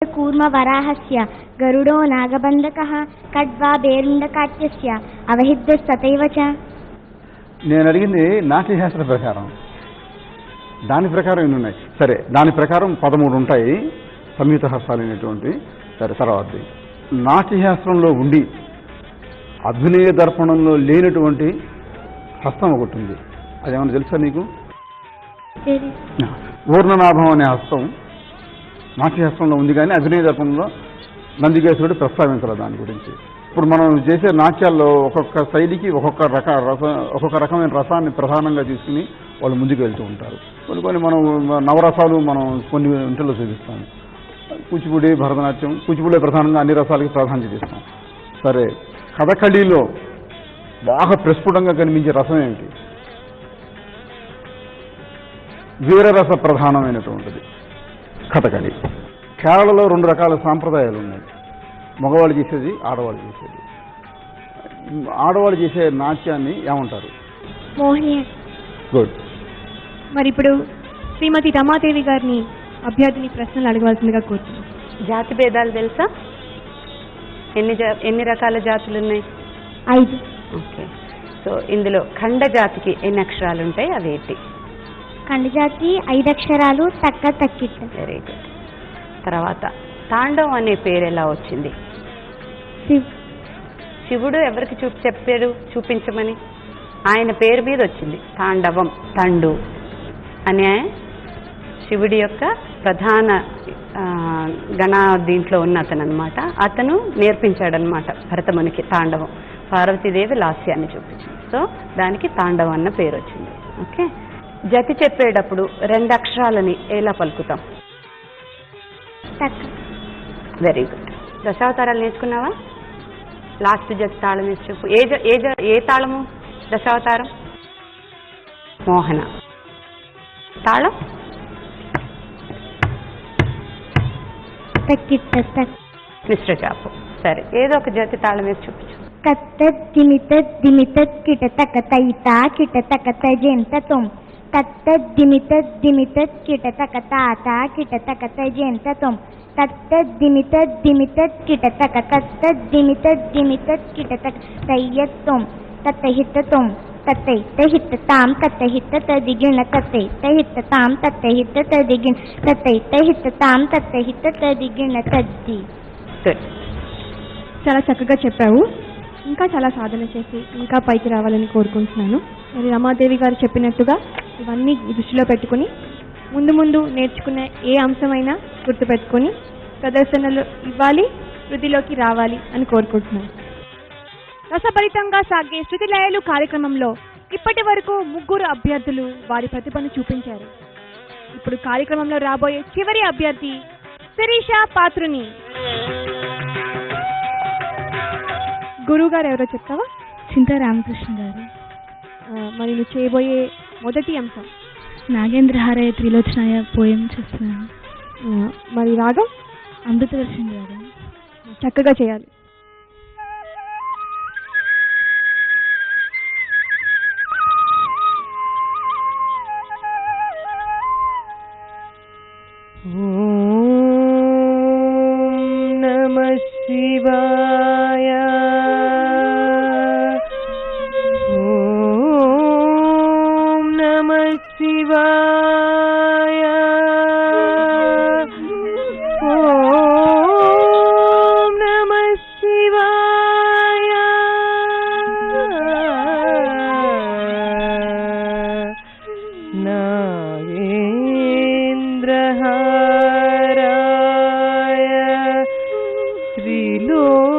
కూర్మ వరాహస్య గరుడో నాగబంధకః ఖడ్వా బేరుండకాట్యస్య అవహిద్దస్తతైవ చ. నేను అడిగింది నాట్యశాస్త్ర ప్రకారం, దాని ప్రకారం ఎన్ని ఉన్నాయి? సరే, దాని ప్రకారం 13 ఉంటాయి సంయుక్త హస్తాలు అనేటువంటి. సరే, తర్వాత నాట్యశాస్త్రంలో ఉండి అభినయ దర్పణంలో లేనటువంటి హస్తం ఒకటి ఉంది. అదేమన్నా తెలుసా నీకు? ఊర్ణనాభం అనే హస్తం నాట్యశాస్త్రంలో ఉంది, కానీ అభినయ దర్పణంలో నందికేశ్వరుడు ప్రస్తావించాలి దాని గురించి. ఇప్పుడు మనం చేసే నాట్యాల్లో ఒక్కొక్క శైలికి ఒక్కొక్క రకమైన రసాన్ని ప్రధానంగా తీసుకుని వాళ్ళు ముందుకు వెళ్తూ ఉంటారు. కొన్ని మనం నవరసాలు మనం కొన్ని ఇంట్లో చూపిస్తాం. కూచిపూడి, భరతనాట్యం, కూచిపూడి ప్రధానంగా అన్ని రసాలకి ప్రాధాన్యత ఇస్తాం. సరే, కథకళిలో బాగా ప్రస్ఫుటంగా కనిపించే రసం ఏమిటి? వీరరస ప్రధానమైనటువంటిది కథకళి. కేరళలో 2 రకాల సాంప్రదాయాలు ఉన్నాయి, మగవాళ్ళు చేసేది, ఆడవాళ్ళు చేసేది. ఆడవాళ్ళు చేసే నాట్యాన్ని ఏమంటారు? మోహిని. గుడ్. మరి ఇప్పుడు శ్రీమతి రమాదేవి గారిని అభ్యర్థిని ప్రశ్నలు అడగవలసిందిగా కోరుతున్నాను. జాతి భేదాలు తెలుసా? ఎన్ని రకాల జాతులు ఉన్నాయి? 5. ఓకే. సో ఇందులో ఖండ జాతికి ఎన్ని అక్షరాలు ఉంటాయి? అవేంటి? ఖండజాతి 5 అక్షరాలు, తక్క తక్కిట్ట. Very good. తర్వాత తాండవం అనే పేరు ఎలా వచ్చింది? శివుడు ఎవరికి చెప్పాడు చూపించమని? ఆయన పేరు మీద వచ్చింది తాండవం. తండు అనే శివుడి యొక్క ప్రధాన గణ దీంట్లో ఉన్న అతను అనమాట. అతను నేర్పించాడనమాట భరతమునికి తాండవం. పార్వతీదేవి లాస్యాన్ని చూపించింది. సో దానికి తాండవం అన్న పేరు వచ్చింది. ఓకే. జతి చెప్పేటప్పుడు 2 అక్షరాలని ఎలా పలుకుతాం? Very good. దశావతారాలు నేర్చుకున్నావా? లాస్ట్ జతి తాళం వేసి చెప్పు. ఏ తాళము? దశావతారం మోహన. తాళం మిశ్ర చాపు. సరే, ఏదో ఒక జతి తాళం వేసి చూపించు. కత్తద్దిమితద్దిమితత్ కిటతక తైతా కిటతక తజెంతతం తత్తద్దిమితద్దిమితత్ కిటతక తాతా కిటతక తజెంతతం తత్తద్దిమితద్దిమితత్ కిటతక కత్తద్దిమితద్దిమితత్ కిటతక తయ్యత్తం తత్తహితతం తత్తైతహితతాం తత్తహితతదిగిణ తత్తైతహితతాం తత్తహితతదిగిణ తత్తైతహితతాం తత్తహితతదిగిణ తద్ది. చాలా చక్కగా చెప్పావు. ఇంకా చాలా సాధన చేసి ఇంకా పైకి రావాలని కోరుకుంటున్నాను. మరి రమాదేవి గారు చెప్పినట్టుగా ఇవన్నీ దృష్టిలో పెట్టుకుని ముందు ముందు నేర్చుకునే ఏ అంశమైనా గుర్తుపెట్టుకొని ప్రదర్శనలు ఇవ్వాలి, శృతిలోకి రావాలి అని కోరుకుంటున్నాను. రసభరితంగా సాగే శృతిలయలు కార్యక్రమంలో ఇప్పటి వరకు 3 అభ్యర్థులు వారి ప్రతిభను చూపించారు. ఇప్పుడు కార్యక్రమంలో రాబోయే చివరి అభ్యర్థి శిరీష పాత్రుని. గురువు గారు ఎవరో చెప్తావా? చింతా రామకృష్ణ గారు. మరి నువ్వు చేయబోయే మొదటి అంశం నాగేంద్రహారయ త్రిలోచనాయ పోయం చేస్తున్నాను. మరి రాగం? అమృతవర్షిణి రాగం. చక్కగా చేయాలి. ఓం నమః శివాయ.